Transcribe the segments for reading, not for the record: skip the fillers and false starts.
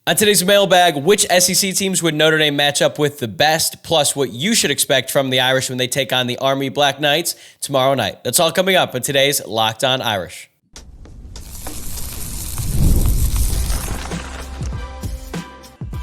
On today's mailbag, which SEC teams would Notre Dame match up with the best, plus what you should expect from the Irish when they take on the Army Black Knights tomorrow night. That's all coming up on today's Locked On Irish.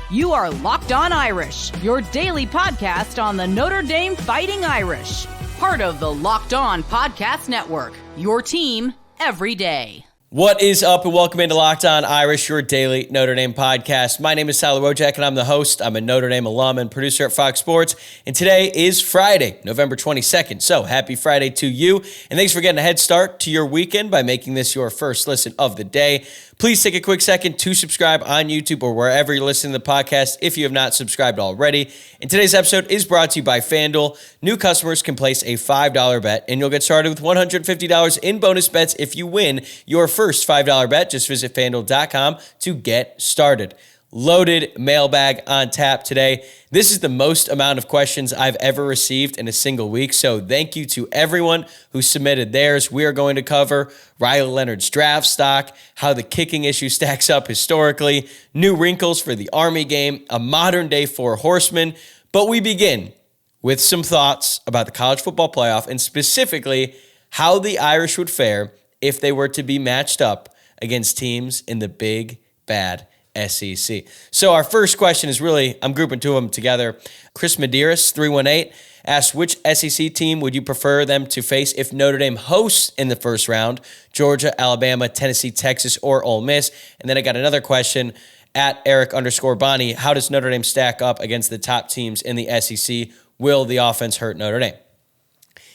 You are Locked On Irish, your daily podcast on the Notre Dame Fighting Irish. Part of the Locked On Podcast Network, your team every day. What is up, and welcome into Locked On Irish, your daily Notre Dame podcast. My name is Wojciak, and I'm the host. I'm a Notre Dame alum and producer at Fox Sports, and today is Friday, November 22nd. So happy Friday to you, and thanks for getting a head start to your weekend by making this your first listen of the day. Please take a quick second to subscribe on YouTube or wherever you're listening to the podcast if you have not subscribed already. And today's episode is brought to you by FanDuel. New customers can place a $5 bet, and you'll get started with $150 in bonus bets if you win your first $5 bet. Just visit FanDuel.com to get started. Loaded mailbag on tap today. This is the most amount of questions I've ever received in a single week, so thank you to everyone who submitted theirs. We are going to cover Riley Leonard's draft stock, how the kicking issue stacks up historically, new wrinkles for the Army game, a modern-day Four Horsemen, but we begin with some thoughts about the college football playoff and specifically how the Irish would fare if they were to be matched up against teams in the big, bad SEC. So our first question is really, I'm grouping two of them together. Chris Medeiros, 318, asks, which SEC team would you prefer them to face if Notre Dame hosts in the first round? Georgia, Alabama, Tennessee, Texas, or Ole Miss? And then I got another question at Eric_Bonnie. How does Notre Dame stack up against the top teams in the SEC? Will the offense hurt Notre Dame?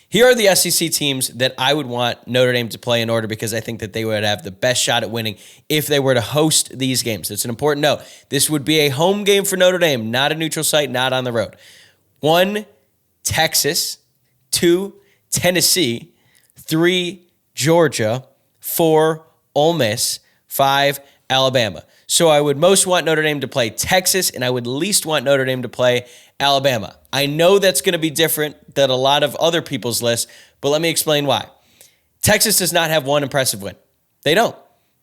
Here are the SEC teams that I would want Notre Dame to play in order because I think that they would have the best shot at winning if they were to host these games. That's an important note. This would be a home game for Notre Dame, not a neutral site, not on the road. 1, Texas. 2, Tennessee. 3, Georgia. 4, Ole Miss. 5, Alabama. So I would most want Notre Dame to play Texas, and I would least want Notre Dame to play Alabama. I know that's going to be different than a lot of other people's lists, but let me explain why. Texas does not have one impressive win. They don't.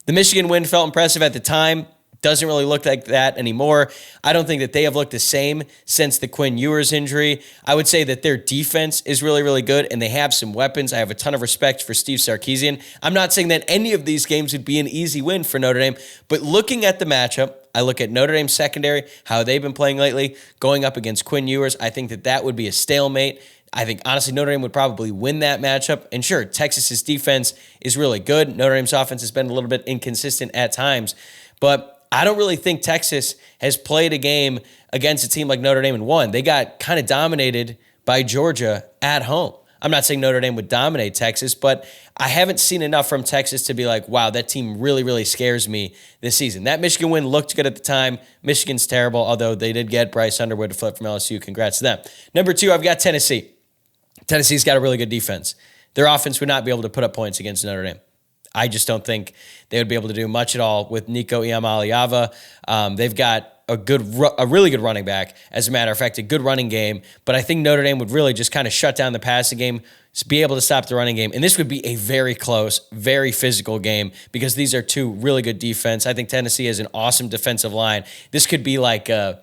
The Michigan win felt impressive at the time. Doesn't really look like that anymore. I don't think that they have looked the same since the Quinn Ewers injury. I would say that their defense is really, really good, and they have some weapons. I have a ton of respect for Steve Sarkisian. I'm not saying that any of these games would be an easy win for Notre Dame, but looking at the matchup, I look at Notre Dame's secondary, how they've been playing lately, going up against Quinn Ewers. I think that that would be a stalemate. I think, honestly, Notre Dame would probably win that matchup. And sure, Texas's defense is really good. Notre Dame's offense has been a little bit inconsistent at times, but I don't really think Texas has played a game against a team like Notre Dame and won. They got kind of dominated by Georgia at home. I'm not saying Notre Dame would dominate Texas, but I haven't seen enough from Texas to be like, wow, that team really, really scares me this season. That Michigan win looked good at the time. Michigan's terrible, although they did get Bryce Underwood to flip from LSU. Congrats to them. Number 2, I've got Tennessee. Tennessee's got a really good defense. Their offense would not be able to put up points against Notre Dame. I just don't think they would be able to do much at all with Nico Iamaleava. They've got a really good running back. As a matter of fact, a good running game. But I think Notre Dame would really just kind of shut down the passing game, be able to stop the running game. And this would be a very close, very physical game because these are two really good defense. I think Tennessee has an awesome defensive line. This could be like a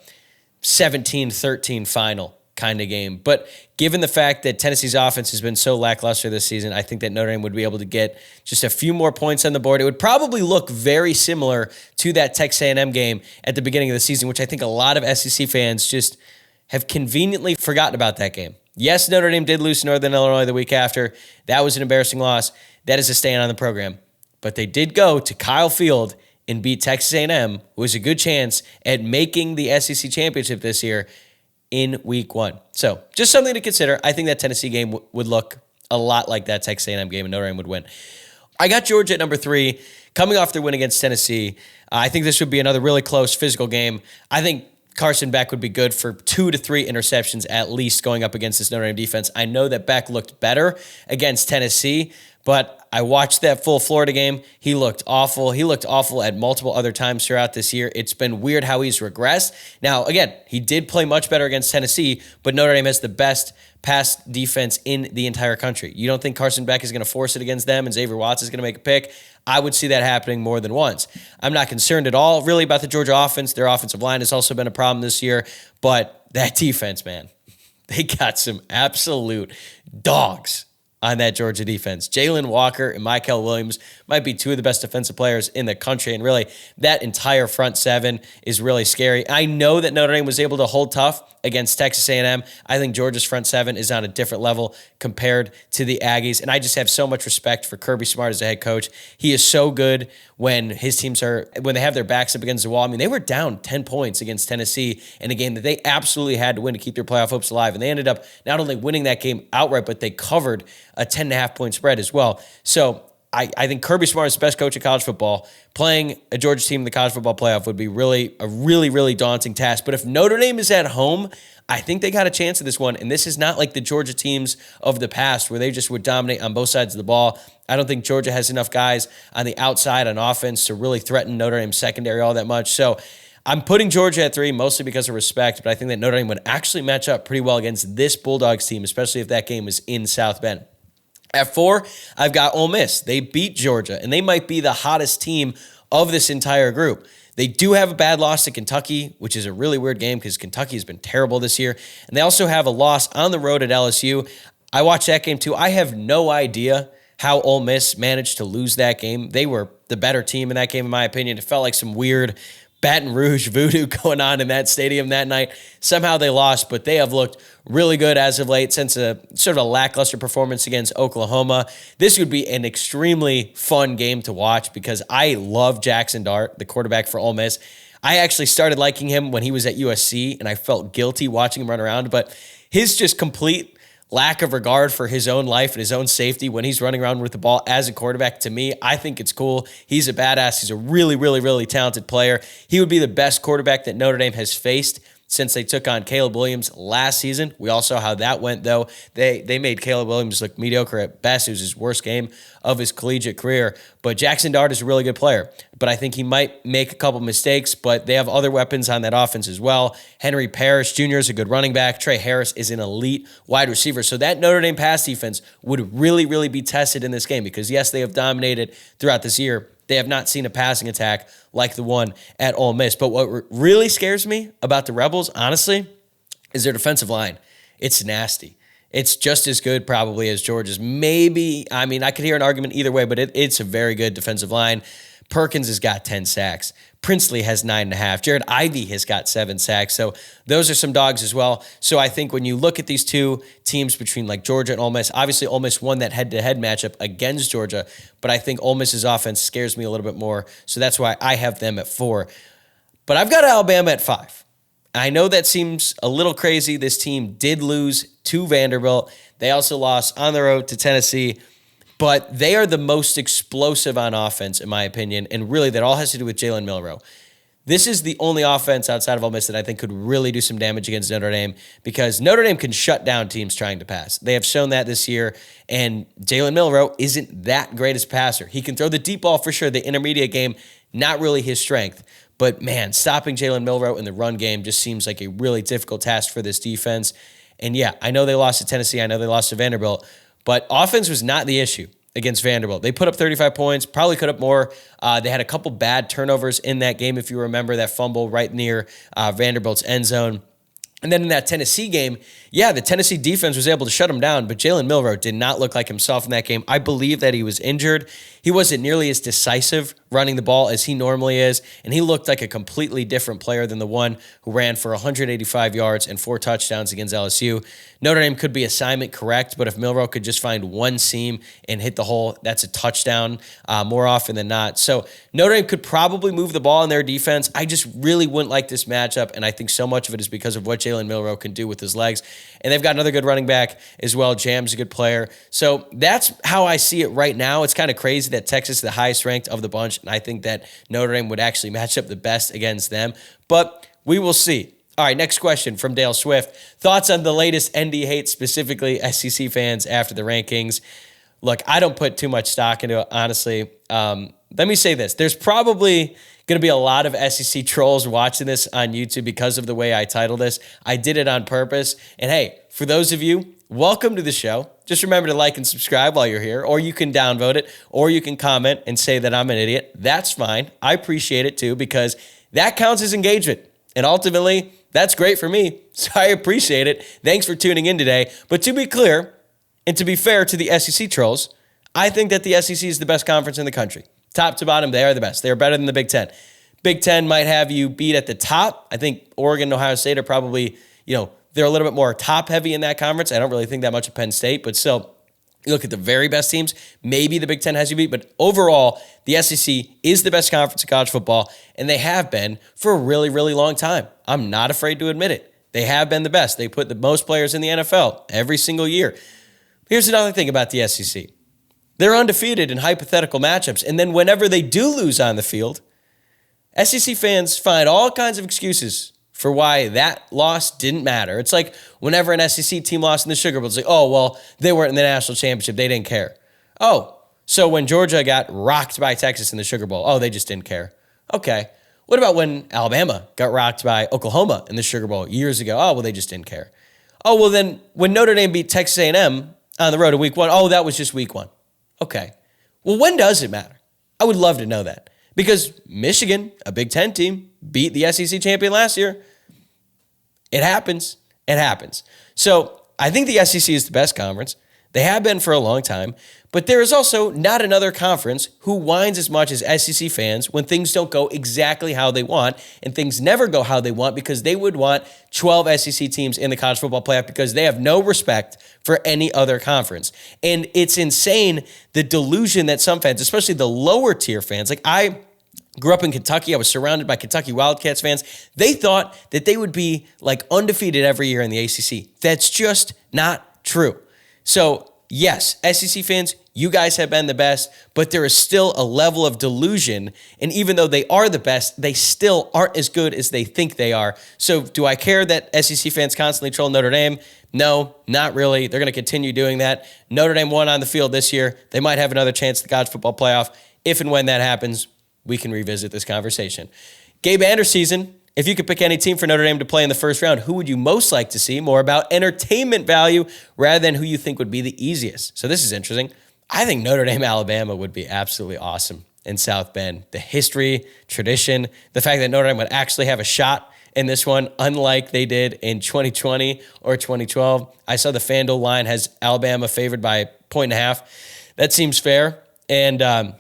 17-13 final kind of game. But given the fact that Tennessee's offense has been so lackluster this season, I think that Notre Dame would be able to get just a few more points on the board. It would probably look very similar to that Texas A&M game at the beginning of the season, which I think a lot of SEC fans just have conveniently forgotten about that game. Yes, Notre Dame did lose to Northern Illinois the week after. That was an embarrassing loss. That is a stand on the program. But they did go to Kyle Field and beat Texas A&M, who was a good chance at making the SEC championship this year, in week 1. So just something to consider. I think that Tennessee game would look a lot like that Texas A&M game, and Notre Dame would win. I got Georgia at number 3, coming off their win against Tennessee. I think this would be another really close physical game. I think Carson Beck would be good for 2 to 3 interceptions at least going up against this Notre Dame defense. I know that Beck looked better against Tennessee, But I watched that full Florida game. He looked awful. He looked awful at multiple other times throughout this year. It's been weird how he's regressed. Now, again, he did play much better against Tennessee, but Notre Dame has the best pass defense in the entire country. You don't think Carson Beck is going to force it against them and Xavier Watts is going to make a pick? I would see that happening more than once. I'm not concerned at all really about the Georgia offense. Their offensive line has also been a problem this year, but that defense, man, they got some absolute dogs on that Georgia defense. Jalen Walker and Michael Williams might be two of the best defensive players in the country, and really that entire front seven is really scary. I know that Notre Dame was able to hold tough against Texas A&M. I think Georgia's front seven is on a different level compared to the Aggies, and I just have so much respect for Kirby Smart as a head coach. He is so good when his teams when they have their backs up against the wall. I mean, they were down 10 points against Tennessee in a game that they absolutely had to win to keep their playoff hopes alive, and they ended up not only winning that game outright, but they covered a 10.5-point spread as well. So I think Kirby Smart is the best coach in college football. Playing a Georgia team in the college football playoff would be a really daunting task. But if Notre Dame is at home, I think they got a chance at this one. And this is not like the Georgia teams of the past where they just would dominate on both sides of the ball. I don't think Georgia has enough guys on the outside on offense to really threaten Notre Dame's secondary all that much. So I'm putting Georgia at 3 mostly because of respect, but I think that Notre Dame would actually match up pretty well against this Bulldogs team, especially if that game was in South Bend. At 4, I've got Ole Miss. They beat Georgia, and they might be the hottest team of this entire group. They do have a bad loss to Kentucky, which is a really weird game because Kentucky has been terrible this year. And they also have a loss on the road at LSU. I watched that game too. I have no idea how Ole Miss managed to lose that game. They were the better team in that game, in my opinion. It felt like some weird Baton Rouge voodoo going on in that stadium that night. Somehow they lost, but they have looked really good as of late since a sort of a lackluster performance against Oklahoma. This would be an extremely fun game to watch because I love Jackson Dart, the quarterback for Ole Miss. I actually started liking him when he was at USC, and I felt guilty watching him run around, but his just complete lack of regard for his own life and his own safety when he's running around with the ball as a quarterback, to me, I think it's cool. He's a badass. He's a really talented player. He would be the best quarterback that Notre Dame has faced since they took on Caleb Williams last season. We all saw how that went, though. They made Caleb Williams look mediocre at best. It was his worst game of his collegiate career. But Jackson Dart is a really good player. But I think he might make a couple mistakes, but they have other weapons on that offense as well. Henry Parrish Jr. is a good running back. Trey Harris is an elite wide receiver. So that Notre Dame pass defense would really be tested in this game because, yes, they have dominated throughout this year. They have not seen a passing attack like the one at Ole Miss. But what really scares me about the Rebels, honestly, is their defensive line. It's nasty. It's just as good probably as Georgia's. Maybe, I mean, I could hear an argument either way, but it's a very good defensive line. Perkins has got 10 sacks. Princely has 9.5. Jared Ivey has got 7 sacks. So those are some dogs as well. So I think when you look at these two teams between like Georgia and Ole Miss, obviously Ole Miss won that head-to-head matchup against Georgia, but I think Ole Miss's offense scares me a little bit more. So that's why I have them at 4. But I've got Alabama at 5. I know that seems a little crazy. This team did lose to Vanderbilt. They also lost on the road to Tennessee. But they are the most explosive on offense, in my opinion, and really that all has to do with Jalen Milroe. This is the only offense outside of Ole Miss that I think could really do some damage against Notre Dame because Notre Dame can shut down teams trying to pass. They have shown that this year, and Jalen Milroe isn't that great as a passer. He can throw the deep ball for sure. The intermediate game, not really his strength. But, man, stopping Jalen Milroe in the run game just seems like a really difficult task for this defense. And, yeah, I know they lost to Tennessee. I know they lost to Vanderbilt. But offense was not the issue against Vanderbilt. They put up 35 points, probably could have more. They had a couple bad turnovers in that game, if you remember that fumble right near Vanderbilt's end zone. And then in that Tennessee game, yeah, the Tennessee defense was able to shut him down, but Jalen Milroe did not look like himself in that game. I believe that he was injured. He wasn't nearly as decisive running the ball as he normally is, and he looked like a completely different player than the one who ran for 185 yards and 4 touchdowns against LSU. Notre Dame could be assignment correct, but if Milroe could just find one seam and hit the hole, that's a touchdown more often than not. So Notre Dame could probably move the ball in their defense. I just really wouldn't like this matchup, and I think so much of it is because of what Jalen Milroe can do with his legs. And they've got another good running back as well. Jam's a good player. So that's how I see it right now. It's kind of crazy that Texas is the highest ranked of the bunch, and I think that Notre Dame would actually match up the best against them. But we will see. All right, next question from Dale Swift. Thoughts on the latest ND hate, specifically SEC fans after the rankings? look, I don't put too much stock into it, honestly. Let me say this. There's probably going to be a lot of SEC trolls watching this on YouTube because of the way I titled this. I did it on purpose. And hey, for those of you, welcome to the show. Just remember to like and subscribe while you're here, or you can downvote it, or you can comment and say that I'm an idiot. That's fine. I appreciate it too, because that counts as engagement. And ultimately, that's great for me. So I appreciate it. Thanks for tuning in today. But to be clear, and to be fair to the SEC trolls, I think that the SEC is the best conference in the country. Top to bottom, they are the best. They are better than the Big Ten. Big Ten might have you beat at the top. I think Oregon and Ohio State are probably, they're a little bit more top heavy in that conference. I don't really think that much of Penn State, but still, you look at the very best teams, maybe the Big Ten has you beat, but overall, the SEC is the best conference in college football, and they have been for a really, really long time. I'm not afraid to admit it. They have been the best. They put the most players in the NFL every single year. Here's another thing about the SEC. They're undefeated in hypothetical matchups, and then whenever they do lose on the field, SEC fans find all kinds of excuses for why that loss didn't matter. It's like whenever an SEC team lost in the Sugar Bowl, it's like, oh, well, they weren't in the national championship. They didn't care. Oh, so when Georgia got rocked by Texas in the Sugar Bowl, oh, they just didn't care. Okay. What about when Alabama got rocked by Oklahoma in the Sugar Bowl years ago? Oh, well, they just didn't care. Oh, well, then when Notre Dame beat Texas A&M on the road in week 1, oh, that was just week 1. Okay. Well, when does it matter? I would love to know that. Because Michigan, a Big Ten team, beat the SEC champion last year. It happens. It happens. So I think the SEC is the best conference. They have been for a long time. But there is also not another conference who whines as much as SEC fans when things don't go exactly how they want, and things never go how they want, because they would want 12 SEC teams in the college football playoff because they have no respect for any other conference. And it's insane, the delusion that some fans, especially the lower tier fans, like I grew up in Kentucky. I was surrounded by Kentucky Wildcats fans. They thought that they would be like undefeated every year in the ACC. That's just not true. So yes, SEC fans, you guys have been the best, but there is still a level of delusion. And even though they are the best, they still aren't as good as they think they are. So do I care that SEC fans constantly troll Notre Dame? No, not really. They're going to continue doing that. Notre Dame won on the field this year. They might have another chance at the college football playoff. If and when that happens, we can revisit this conversation. Gabe Anders season. If you could pick any team for Notre Dame to play in the first round, who would you most like to see? More about entertainment value rather than who you think would be the easiest. So this is interesting. I think Notre Dame, Alabama would be absolutely awesome in South Bend. The history, tradition, the fact that Notre Dame would actually have a shot in this one, unlike they did in 2020 or 2012. I saw the FanDuel line has Alabama favored by 1.5. That seems fair. And I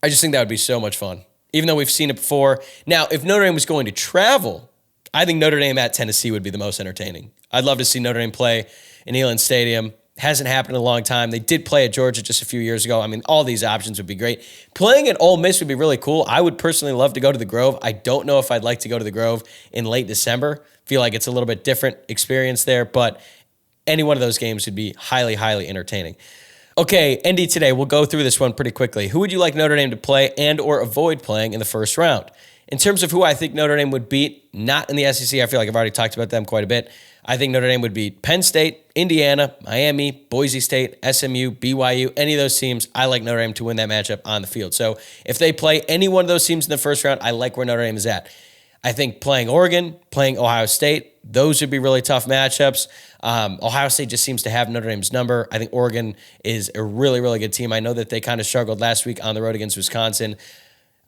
just think that would be so much fun, even though we've seen it before. Now, if Notre Dame was going to travel, I think Notre Dame at Tennessee would be the most entertaining. I'd love to see Notre Dame play in Neyland Stadium. Hasn't happened in a long time. They did play at Georgia just a few years ago. I mean, all these options would be great. Playing at Ole Miss would be really cool. I would personally love to go to the Grove. I don't know if I'd like to go to the Grove in late December. Feel like it's a little bit different experience there, but any one of those games would be highly, highly entertaining. Okay, ND today, we'll go through this one pretty quickly. Who would you like Notre Dame to play and or avoid playing in the first round? In terms of who I think Notre Dame would beat, not in the SEC, I feel like I've already talked about them quite a bit. I think Notre Dame would beat Penn State, Indiana, Miami, Boise State, SMU, BYU, any of those teams. I like Notre Dame to win that matchup on the field. So if they play any one of those teams in the first round, I like where Notre Dame is at. I think playing Oregon, playing Ohio State, those would be really tough matchups. Ohio State just seems to have Notre Dame's number. I think Oregon is a really, really good team. I know that they kind of struggled last week on the road against Wisconsin.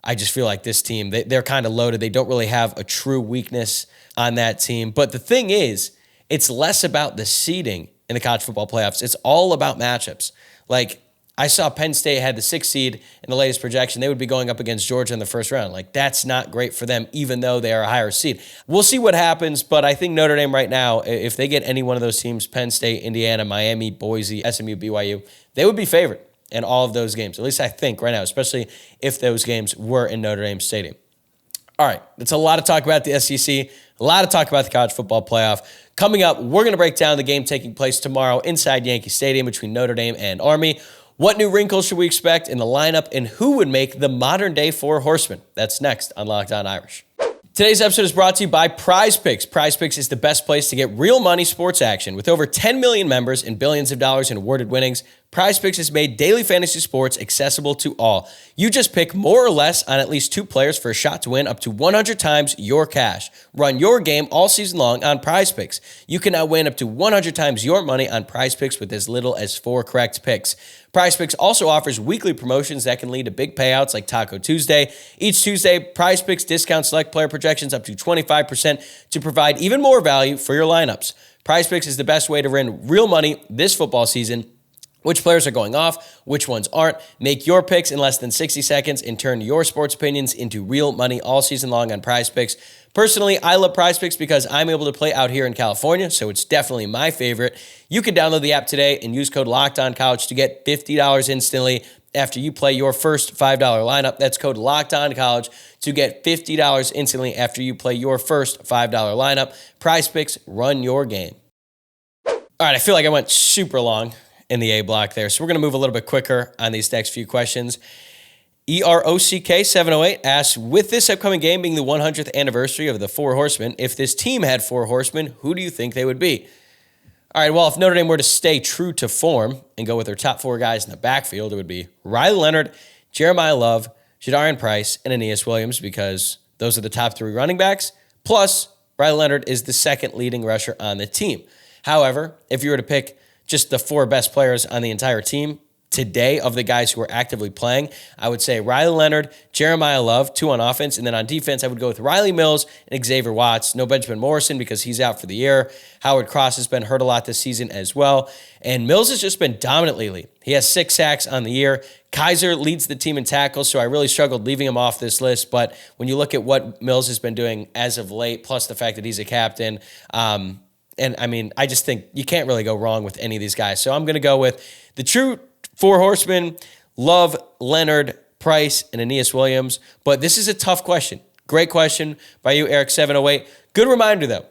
I just feel like this team, they're kind of loaded. They don't really have a true weakness on that team. But the thing is, it's less about the seeding in the college football playoffs. It's all about matchups. Like, I saw Penn State had the 6th seed in the latest projection. They would be going up against Georgia in the first round. Like, that's not great for them, even though they are a higher seed. We'll see what happens, but I think Notre Dame right now, if they get any one of those teams, Penn State, Indiana, Miami, Boise, SMU, BYU, they would be favored in all of those games. At least I think right now, especially if those games were in Notre Dame Stadium. All right, that's a lot of talk about the SEC, a lot of talk about the college football playoff. Coming up, we're going to break down the game taking place tomorrow inside Yankee Stadium between Notre Dame and Army. What new wrinkles should we expect in the lineup, and who would make the modern-day Four Horsemen? That's next on Locked On Irish. Today's episode is brought to you by PrizePicks. PrizePicks is the best place to get real money sports action. With over 10 million members and billions of dollars in awarded winnings, PrizePicks has made daily fantasy sports accessible to all. You just pick more or less on at least 2 players for a shot to win up to 100 times your cash. Run your game all season long on PrizePicks. You can now win up to 100 times your money on PrizePicks with as little as 4 correct picks. PrizePicks also offers weekly promotions that can lead to big payouts like Taco Tuesday. Each Tuesday, PrizePicks discounts select player projections up to 25% to provide even more value for your lineups. PrizePicks is the best way to win real money this football season. Which players are going off, which ones aren't. Make your picks in less than 60 seconds and turn your sports opinions into real money all season long on PrizePicks. Personally, I love PrizePicks because I'm able to play out here in California, so it's definitely my favorite. You can download the app today and use code LOCKEDONCollege to get $50 instantly after you play your first $5 lineup. That's code LOCKEDONCollege to get $50 instantly after you play your first $5 lineup. PrizePicks, run your game. All right, I feel like I went super long in the A block there. So we're going to move a little bit quicker on these next few questions. EROCK708 asks, with this upcoming game being the 100th anniversary of the Four Horsemen, if this team had 4 horsemen, who do you think they would be? All right, well, if Notre Dame were to stay true to form and go with their top 4 guys in the backfield, it would be Riley Leonard, Jeremiah Love, Jadarian Price, and Aeneas Williams, because those are the top 3 running backs. Plus, Riley Leonard is the second leading rusher on the team. However, if you were to pick just the 4 best players on the entire team today of the guys who are actively playing, I would say Riley Leonard, Jeremiah Love, 2 on offense, and then on defense, I would go with Riley Mills and Xavier Watts. No Benjamin Morrison because he's out for the year. Howard Cross has been hurt a lot this season as well, and Mills has just been dominant lately. He has 6 sacks on the year. Kaiser leads the team in tackles, so I really struggled leaving him off this list, but when you look at what Mills has been doing as of late, plus the fact that he's a captain, and I mean, I just think you can't really go wrong with any of these guys. So I'm going to go with the true 4 horsemen, Love, Leonard, Price, and Aeneas Williams. But this is a tough question. Great question by you, Eric708. Good reminder, though.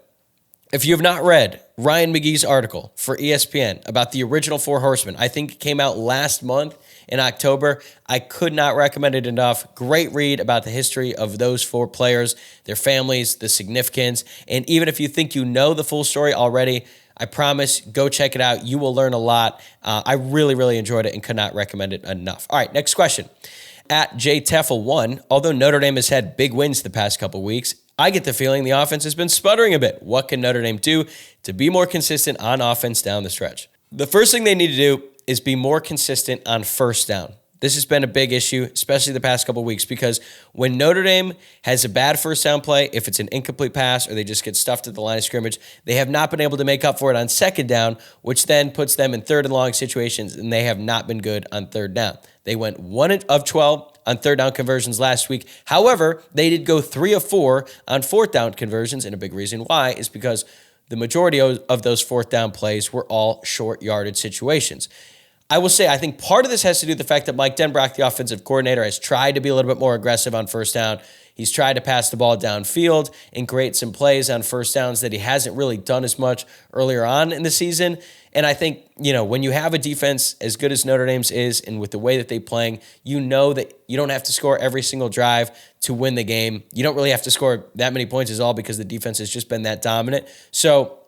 If you have not read Ryan McGee's article for ESPN about the original 4 horsemen, I think it came out last month in October. I could not recommend it enough. Great read about the history of those 4 players, their families, the significance. And even if you think you know the full story already, I promise, go check it out. You will learn a lot. I really, really enjoyed it and could not recommend it enough. All right, next question. At JTeffel1, although Notre Dame has had big wins the past couple weeks, I get the feeling the offense has been sputtering a bit. What can Notre Dame do to be more consistent on offense down the stretch? The first thing they need to do is be more consistent on first down. This has been a big issue, especially the past couple weeks, because when Notre Dame has a bad first down play, if it's an incomplete pass or they just get stuffed at the line of scrimmage, they have not been able to make up for it on second down, which then puts them in third and long situations, and they have not been good on third down. They went 1 of 12 on third down conversions last week. However, they did go 3 of 4 on fourth down conversions, and a big reason why is because the majority of those fourth down plays were all short yardage situations. I will say, I think part of this has to do with the fact that Mike Denbrock, the offensive coordinator, has tried to be a little bit more aggressive on first down. He's tried to pass the ball downfield and create some plays on first downs that he hasn't really done as much earlier on in the season. And I think, when you have a defense as good as Notre Dame's is, and with the way that they're playing, you know that you don't have to score every single drive to win the game. You don't really have to score that many points as all because the defense has just been that dominant. So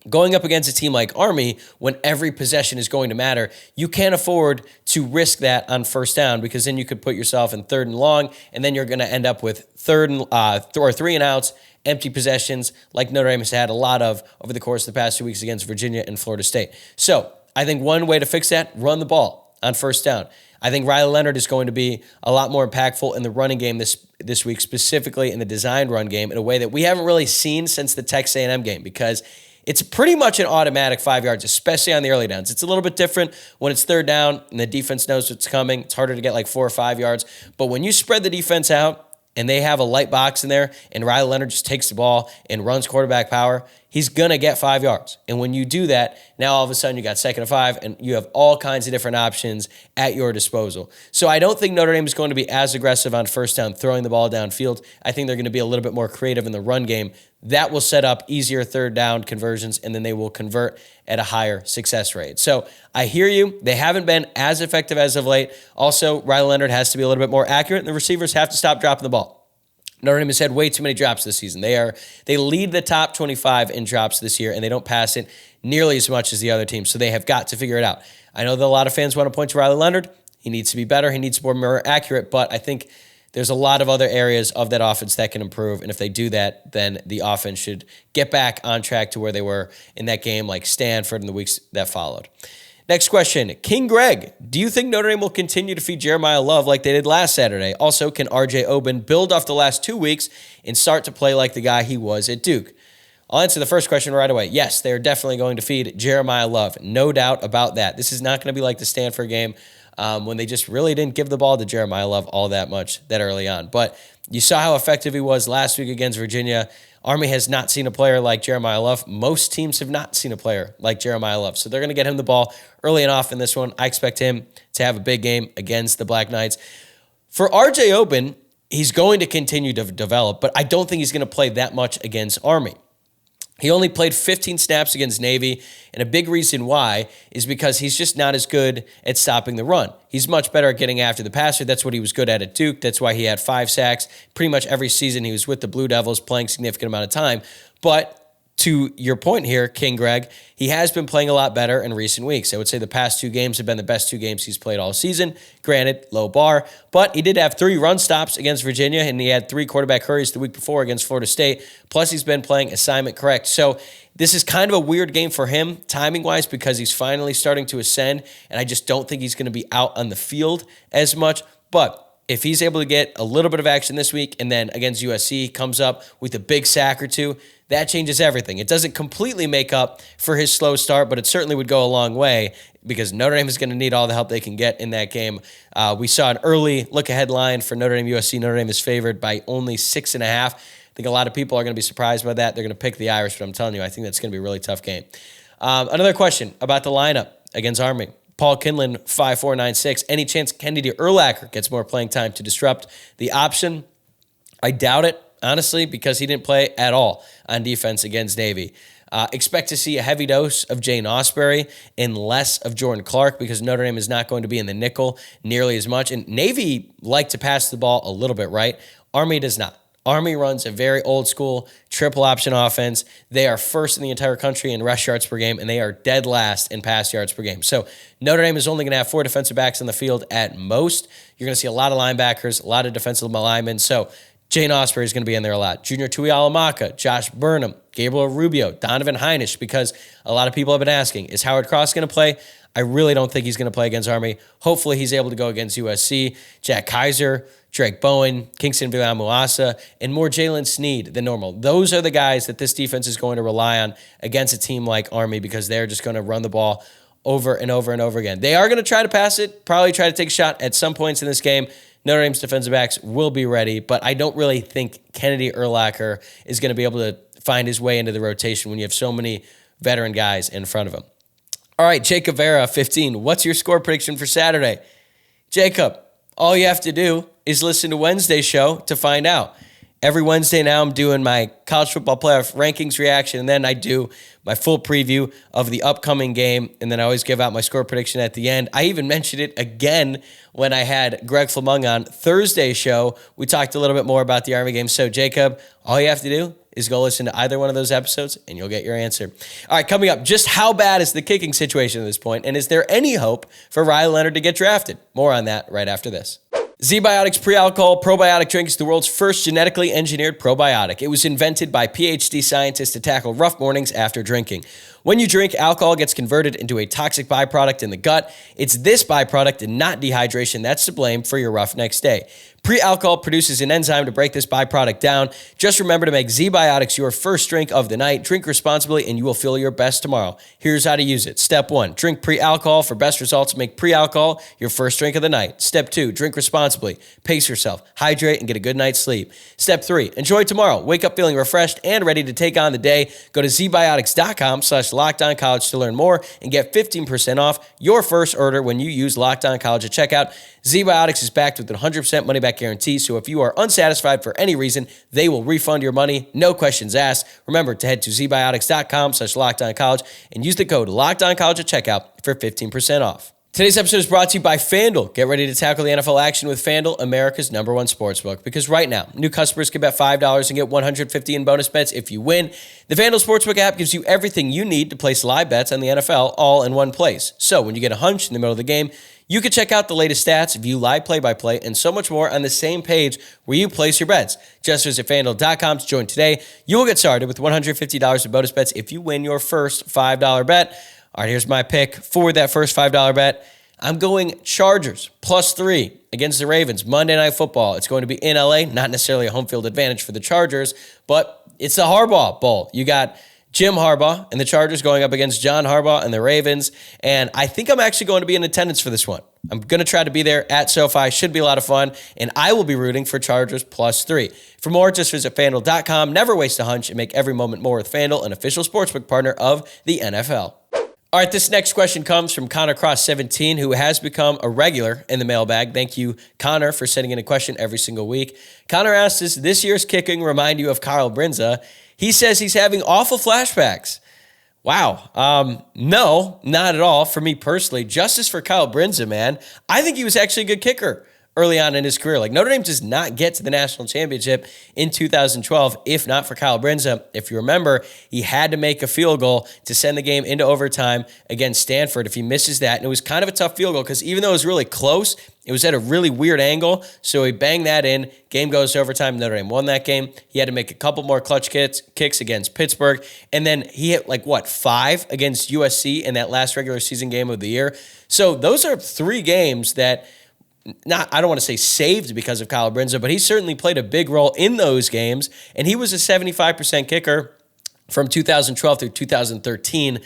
going up against a team like Army, when every possession is going to matter, you can't afford to risk that on first down, because then you could put yourself in third and long, and then you're going to end up with third and or 3 and outs, empty possessions, like Notre Dame has had a lot of over the course of the past 2 weeks against Virginia and Florida State. So I think one way to fix that, run the ball on first down. I think Riley Leonard is going to be a lot more impactful in the running game this week, specifically in the designed run game, in a way that we haven't really seen since the Texas A&M game, because it's pretty much an automatic 5 yards, especially on the early downs. It's a little bit different when it's third down and the defense knows what's coming. It's harder to get like 4 or 5 yards. But when you spread the defense out and they have a light box in there and Riley Leonard just takes the ball and runs quarterback power, he's going to get 5 yards. And when you do that, now all of a sudden you got 2nd and 5 and you have all kinds of different options at your disposal. So I don't think Notre Dame is going to be as aggressive on first down, throwing the ball downfield. I think they're going to be a little bit more creative in the run game. That will set up easier third down conversions, and then they will convert at a higher success rate. So I hear you. They haven't been as effective as of late. Also, Riley Leonard has to be a little bit more accurate, and the receivers have to stop dropping the ball. Notre Dame has had way too many drops this season. They lead the top 25 in drops this year, and they don't pass it nearly as much as the other teams, so they have got to figure it out. I know that a lot of fans want to point to Riley Leonard. He needs to be better. He needs to be more accurate, but I think there's a lot of other areas of that offense that can improve, and if they do that, then the offense should get back on track to where they were in that game like Stanford in the weeks that followed. Next question, King Greg, do you think Notre Dame will continue to feed Jeremiah Love like they did last Saturday? Also, can RJ Oben build off the last 2 weeks and start to play like the guy he was at Duke? I'll answer the first question right away. Yes, they're definitely going to feed Jeremiah Love. No doubt about that. This is not going to be like the Stanford game when they just really didn't give the ball to Jeremiah Love all that much that early on. But you saw how effective he was last week against Virginia. Army has not seen a player like Jeremiah Love. Most teams have not seen a player like Jeremiah Love. So they're going to get him the ball early and often in this one. I expect him to have a big game against the Black Knights. For RJ Oben, he's going to continue to develop, but I don't think he's going to play that much against Army. He only played 15 snaps against Navy, and a big reason why is because he's just not as good at stopping the run. He's much better at getting after the passer. That's what he was good at Duke. That's why he had 5 sacks. Pretty much every season he was with the Blue Devils playing a significant amount of time. But to your point here, King Greg, he has been playing a lot better in recent weeks. I would say the past 2 games have been the best 2 games he's played all season. Granted, low bar, but he did have 3 run stops against Virginia, and he had 3 quarterback hurries the week before against Florida State. Plus, he's been playing assignment correct. So this is kind of a weird game for him, timing-wise, because he's finally starting to ascend, and I just don't think he's going to be out on the field as much. But if he's able to get a little bit of action this week and then against USC comes up with a big sack or 2, that changes everything. It doesn't completely make up for his slow start, but it certainly would go a long way because Notre Dame is going to need all the help they can get in that game. We saw an early look-ahead line for Notre Dame USC. Notre Dame is favored by only 6.5. I think a lot of people are going to be surprised by that. They're going to pick the Irish, but I'm telling you, I think that's going to be a really tough game. Another question about the lineup against Army. Paul Kinlan, 5'4", Any chance Kennedy Urlacher gets more playing time to disrupt the option? I doubt it, honestly, because he didn't play at all on defense against Navy. Expect to see a heavy dose of Jane Osbury and less of Jordan Clark because Notre Dame is not going to be in the nickel nearly as much. And Navy like to pass the ball a little bit, right? Army does not. Army runs a very old-school triple option offense. They are first in the entire country in rush yards per game, and they are dead last in pass yards per game. So Notre Dame is only going to have 4 defensive backs on the field at most. You're going to see a lot of linebackers, a lot of defensive linemen. So Jane Osbury is going to be in there a lot. Junior Tuialamaka, Josh Burnham, Gabriel Rubio, Donovan Heinisch, because a lot of people have been asking, is Howard Cross going to play? I really don't think he's going to play against Army. Hopefully he's able to go against USC. Jack Kaiser, Drake Bowen, Kingston Villamuasa, and more Jalen Sneed than normal. Those are the guys that this defense is going to rely on against a team like Army because they're just going to run the ball over and over and over again. They are going to try to pass it, probably try to take a shot at some points in this game. Notre Dame's defensive backs will be ready, but I don't really think Kennedy Urlacher is going to be able to find his way into the rotation when you have so many veteran guys in front of him. All right, Jacob Vera, 15. What's your score prediction for Saturday? Jacob, all you have to do is listen to Wednesday's show to find out. Every Wednesday now I'm doing my college football playoff rankings reaction, and then I do my full preview of the upcoming game, and then I always give out my score prediction at the end. I even mentioned it again when I had Greg Flamung on Thursday's show. We talked a little bit more about the Army game. So, Jacob, all you have to do is go listen to either one of those episodes, and you'll get your answer. All right, coming up, just how bad is the kicking situation at this point, and is there any hope for Riley Leonard to get drafted? More on that right after this. ZBiotics Pre Alcohol probiotic drink is the world's first genetically engineered probiotic. It was invented by PhD scientists to tackle rough mornings after drinking. When you drink, alcohol gets converted into a toxic byproduct in the gut. It's this byproduct and not dehydration that's to blame for your rough next day. Pre-alcohol produces an enzyme to break this byproduct down. Just remember to make ZBiotics your first drink of the night. Drink responsibly and you will feel your best tomorrow. Here's how to use it. Step 1, drink pre-alcohol for best results. Make pre-alcohol your first drink of the night. Step 2, drink responsibly. Pace yourself, hydrate, and get a good night's sleep. Step 3, enjoy tomorrow. Wake up feeling refreshed and ready to take on the day. Go to zbiotics.com/LockedOnCollege to learn more and get 15% off your first order when you use Locked On College at checkout. ZBiotics is backed with a 100% money-back guarantee, so if you are unsatisfied for any reason, they will refund your money, no questions asked. Remember to head to zbiotics.com/LockedOnCollege and use the code LockedOnCollege at checkout for 15% off. Today's episode is brought to you by FanDuel. Get ready to tackle the NFL action with FanDuel, America's #1 sportsbook. Because right now, new customers can bet $5 and get $150 in bonus bets if you win. The FanDuel Sportsbook app gives you everything you need to place live bets on the NFL all in one place. So when you get a hunch in the middle of the game, you can check out the latest stats, view live play-by-play, and so much more on the same page where you place your bets. Just visit FanDuel.com to join today. You will get started with $150 in bonus bets if you win your first $5 bet. All right, here's my pick for that first $5 bet. I'm going Chargers +3 against the Ravens. Monday Night Football. It's going to be in LA. Not necessarily a home field advantage for the Chargers, but it's the Harbaugh Bowl. You got Jim Harbaugh and the Chargers going up against John Harbaugh and the Ravens, and I think I'm actually going to be in attendance for this one. I'm going to try to be there at SoFi. Should be a lot of fun, and I will be rooting for Chargers +3. For more, just visit FanDuel.com. Never waste a hunch and make every moment more with FanDuel, an official sportsbook partner of the NFL. All right, this next question comes from Connor Cross 17, who has become a regular in the mailbag. Thank you, Connor, for sending in a question every single week. Connor asks, does this year's kicking remind you of Kyle Brinza? He says he's having awful flashbacks. Wow. No, not at all. For me personally, justice for Kyle Brinza, man. I think he was actually a good kicker early on in his career. Like, Notre Dame does not get to the national championship in 2012 if not for Kyle Brinza. If you remember, he had to make a field goal to send the game into overtime against Stanford. If he misses that, and it was kind of a tough field goal because even though it was really close, it was at a really weird angle, so he banged that in. Game goes to overtime. Notre Dame won that game. He had to make a couple more clutch kicks against Pittsburgh, and then he hit 5 against USC in that last regular season game of the year. So those are 3 games that I don't want to say saved because of Kyle Brinza, but he certainly played a big role in those games, and he was a 75% kicker from 2012 through 2013.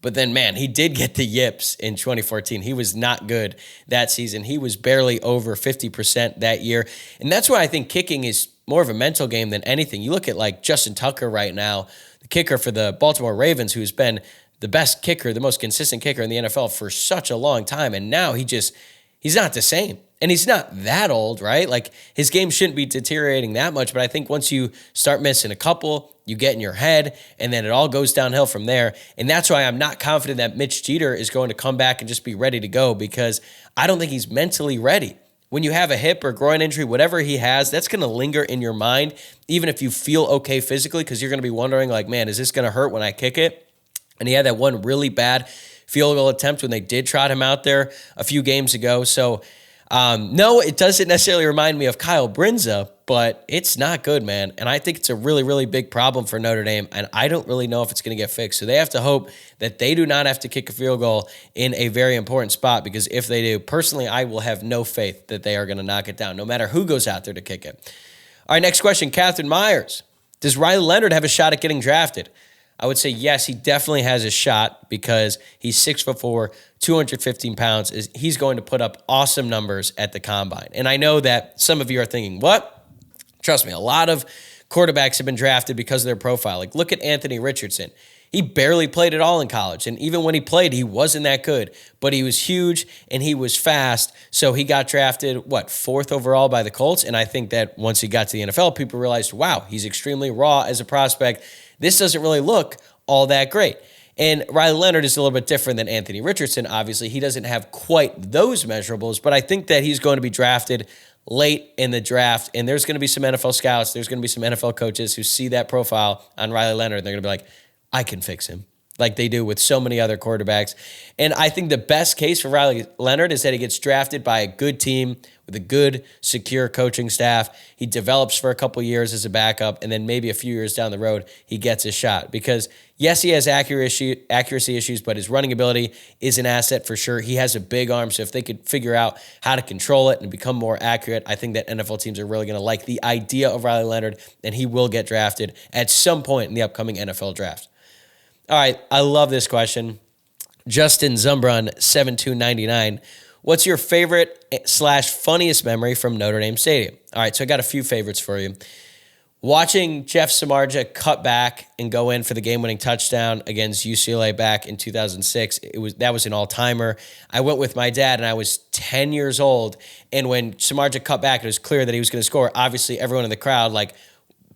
But then, man, he did get the yips in 2014. He was not good that season. He was barely over 50% that year. And that's why I think kicking is more of a mental game than anything. You look at Justin Tucker right now, the kicker for the Baltimore Ravens, who's been the best kicker, the most consistent kicker in the NFL for such a long time. And now he's not the same. And he's not that old, right? His game shouldn't be deteriorating that much, but I think once you start missing a couple, you get in your head, and then it all goes downhill from there. And that's why I'm not confident that Mitch Jeter is going to come back and just be ready to go, because I don't think he's mentally ready. When you have a hip or groin injury, whatever he has, that's going to linger in your mind, even if you feel okay physically, because you're going to be wondering, man, is this going to hurt when I kick it? And he had that one really bad field goal attempt when they did trot him out there a few games ago. So, no, it doesn't necessarily remind me of Kyle Brinza, but it's not good, man. And I think it's a really, really big problem for Notre Dame, and I don't really know if it's going to get fixed. So they have to hope that they do not have to kick a field goal in a very important spot, because if they do, personally, I will have no faith that they are going to knock it down, no matter who goes out there to kick it. All right, next question, Catherine Myers. Does Riley Leonard have a shot at getting drafted? I would say yes, he definitely has a shot, because he's 6'4", 215 pounds. He's going to put up awesome numbers at the combine. And I know that some of you are thinking, what? Trust me, a lot of quarterbacks have been drafted because of their profile. Look at Anthony Richardson. He barely played at all in college. And even when he played, he wasn't that good. But he was huge and he was fast. So he got drafted, 4th overall by the Colts. And I think that once he got to the NFL, people realized, wow, he's extremely raw as a prospect. This doesn't really look all that great. And Riley Leonard is a little bit different than Anthony Richardson. Obviously, he doesn't have quite those measurables, but I think that he's going to be drafted late in the draft, and there's going to be some NFL scouts, there's going to be some NFL coaches who see that profile on Riley Leonard, and they're going to be like, I can fix him, like they do with so many other quarterbacks. And I think the best case for Riley Leonard is that he gets drafted by a good team with a good, secure coaching staff. He develops for a couple years as a backup, and then maybe a few years down the road, he gets a shot. Because, yes, he has accuracy issues, but his running ability is an asset for sure. He has a big arm, so if they could figure out how to control it and become more accurate, I think that NFL teams are really going to like the idea of Riley Leonard, and he will get drafted at some point in the upcoming NFL draft. All right, I love this question. Justin Zumbron, 7299. What's your favorite/funniest memory from Notre Dame Stadium? All right, so I got a few favorites for you. Watching Jeff Samardzija cut back and go in for the game-winning touchdown against UCLA back in 2006, that was an all-timer. I went with my dad, and I was 10 years old, and when Samardzija cut back, it was clear that he was going to score. Obviously, everyone in the crowd,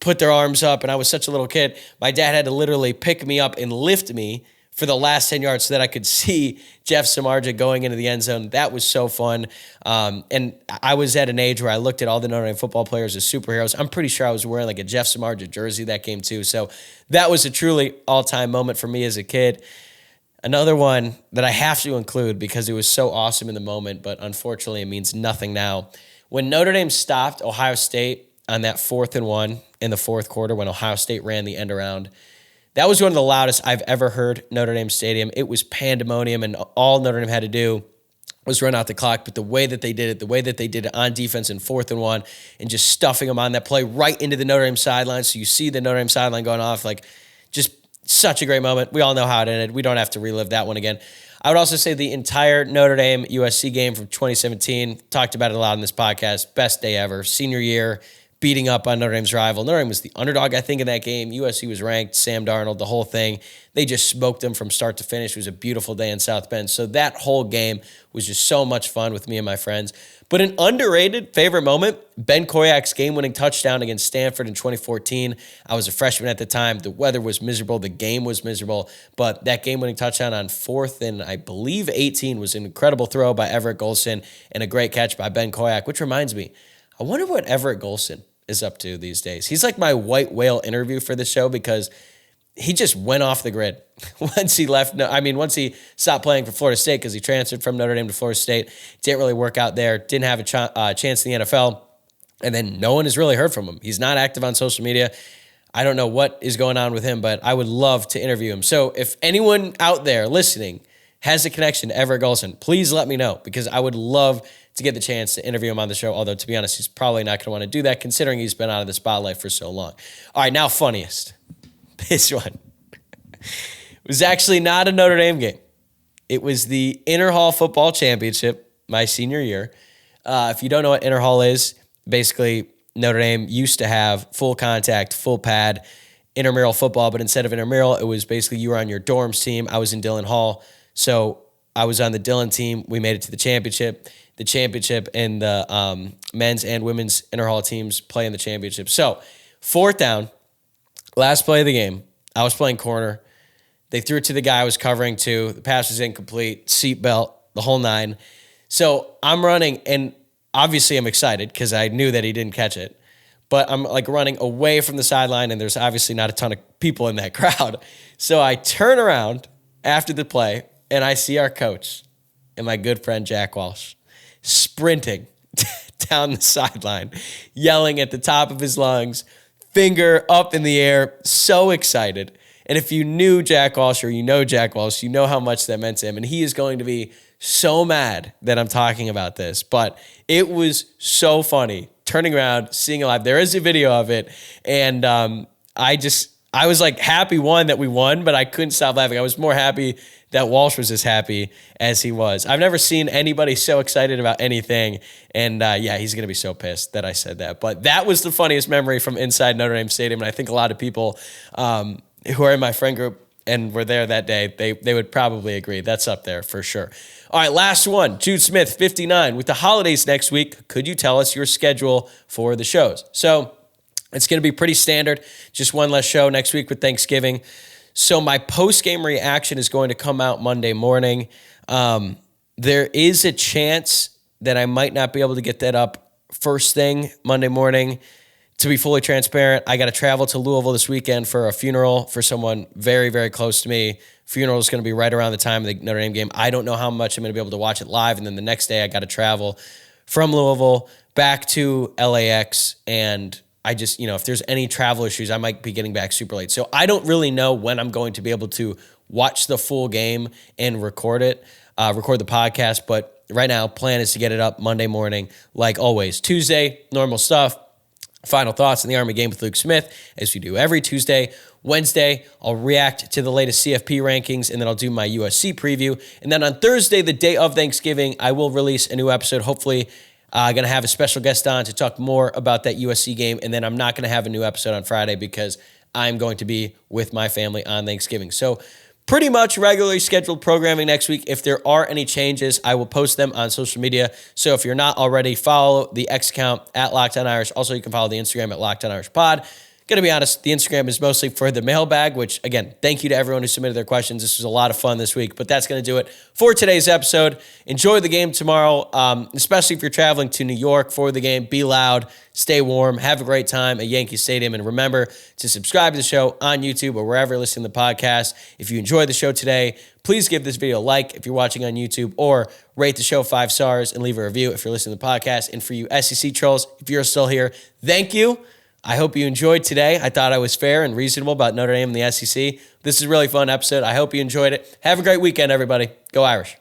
put their arms up, and I was such a little kid. My dad had to literally pick me up and lift me for the last 10 yards so that I could see Jeff Samardzija going into the end zone. That was so fun. And I was at an age where I looked at all the Notre Dame football players as superheroes. I'm pretty sure I was wearing like a Jeff Samardzija jersey that game too. So that was a truly all-time moment for me as a kid. Another one that I have to include because it was so awesome in the moment, but unfortunately it means nothing now. When Notre Dame stopped Ohio State on that 4th and 1 in the fourth quarter when Ohio State ran the end around, that was one of the loudest I've ever heard Notre Dame Stadium. It was pandemonium, and all Notre Dame had to do was run out the clock. But the way that they did it on defense in 4th and 1 and just stuffing them on that play right into the Notre Dame sideline. So you see the Notre Dame sideline going off, like just such a great moment. We all know how it ended. We don't have to relive that one again. I would also say the entire Notre Dame USC game from 2017, talked about it a lot on this podcast, best day ever, senior year, beating up on Notre Dame's rival. Notre Dame was the underdog, I think, in that game. USC was ranked, Sam Darnold, the whole thing. They just smoked them from start to finish. It was a beautiful day in South Bend. So that whole game was just so much fun with me and my friends. But an underrated favorite moment, Ben Koyak's game-winning touchdown against Stanford in 2014. I was a freshman at the time. The weather was miserable. The game was miserable. But that game-winning touchdown on 4th and I believe 18 was an incredible throw by Everett Golson and a great catch by Ben Koyak, which reminds me, I wonder what Everett Golson is up to these days. He's like my white whale interview for the show because he just went off the grid once he left. Once he stopped playing for Florida State because he transferred from Notre Dame to Florida State. Didn't really work out there. Didn't have a chance in the NFL. And then no one has really heard from him. He's not active on social media. I don't know what is going on with him, but I would love to interview him. So if anyone out there listening has a connection to Everett Golson, please let me know because I would love to get the chance to interview him on the show. Although, to be honest, he's probably not going to want to do that considering he's been out of the spotlight for so long. All right, now funniest. This one was actually not a Notre Dame game. It was the Interhall Football Championship my senior year. If you don't know what Interhall is, basically Notre Dame used to have full contact, full pad, intramural football, but instead of intramural, it was basically you were on your dorms team. I was in Dillon Hall, so I was on the Dillon team. We made it to the championship. The championship and the men's and women's Interhall teams play in the championship. So 4th down, last play of the game, I was playing corner. They threw it to the guy I was covering to. The pass was incomplete, seatbelt, the whole 9. So I'm running, and obviously I'm excited because I knew that he didn't catch it. But I'm like running away from the sideline, and there's obviously not a ton of people in that crowd. So I turn around after the play, and I see our coach and my good friend Jack Walsh sprinting down the sideline, yelling at the top of his lungs, finger up in the air, so excited. And if you knew Jack Walsh or you know Jack Walsh, you know how much that meant to him. And he is going to be so mad that I'm talking about this. But it was so funny turning around, seeing it live. There is a video of it. And I was like happy, one, that we won, but I couldn't stop laughing. I was more happy that Walsh was as happy as he was. I've never seen anybody so excited about anything. And he's going to be so pissed that I said that. But that was the funniest memory from inside Notre Dame Stadium. And I think a lot of people who are in my friend group and were there that day, they would probably agree. That's up there for sure. All right, last one. Jude Smith, 59. With the holidays next week, could you tell us your schedule for the shows? So it's going to be pretty standard. Just one less show next week with Thanksgiving. So my post-game reaction is going to come out Monday morning. There is a chance that I might not be able to get that up first thing Monday morning. To be fully transparent, I got to travel to Louisville this weekend for a funeral for someone very, very close to me. Funeral is going to be right around the time of the Notre Dame game. I don't know how much I'm going to be able to watch it live. And then the next day I got to travel from Louisville back to LAX, and I just, if there's any travel issues, I might be getting back super late. So I don't really know when I'm going to be able to watch the full game and record the podcast. But right now, plan is to get it up Monday morning, like always. Tuesday, normal stuff. Final thoughts on the Army game with Luke Smith, as we do every Tuesday. Wednesday, I'll react to the latest CFP rankings, and then I'll do my USC preview. And then on Thursday, the day of Thanksgiving, I will release a new episode, hopefully going to have a special guest on to talk more about that USC game, and then I'm not going to have a new episode on Friday because I'm going to be with my family on Thanksgiving. So pretty much regularly scheduled programming next week. If there are any changes, I will post them on social media. So if you're not already, follow the X account at Locked On Irish. Also, you can follow the Instagram at Locked On Irish Pod. going to be honest, the Instagram is mostly for the mailbag, which, again, thank you to everyone who submitted their questions. This was a lot of fun this week, but that's going to do it for today's episode. Enjoy the game tomorrow, especially if you're traveling to New York for the game. Be loud, stay warm, have a great time at Yankee Stadium, and remember to subscribe to the show on YouTube or wherever you're listening to the podcast. If you enjoyed the show today, please give this video a like if you're watching on YouTube, or rate the show 5 stars and leave a review if you're listening to the podcast. And for you SEC trolls, if you're still here, thank you. I hope you enjoyed today. I thought I was fair and reasonable about Notre Dame and the SEC. This is a really fun episode. I hope you enjoyed it. Have a great weekend, everybody. Go Irish.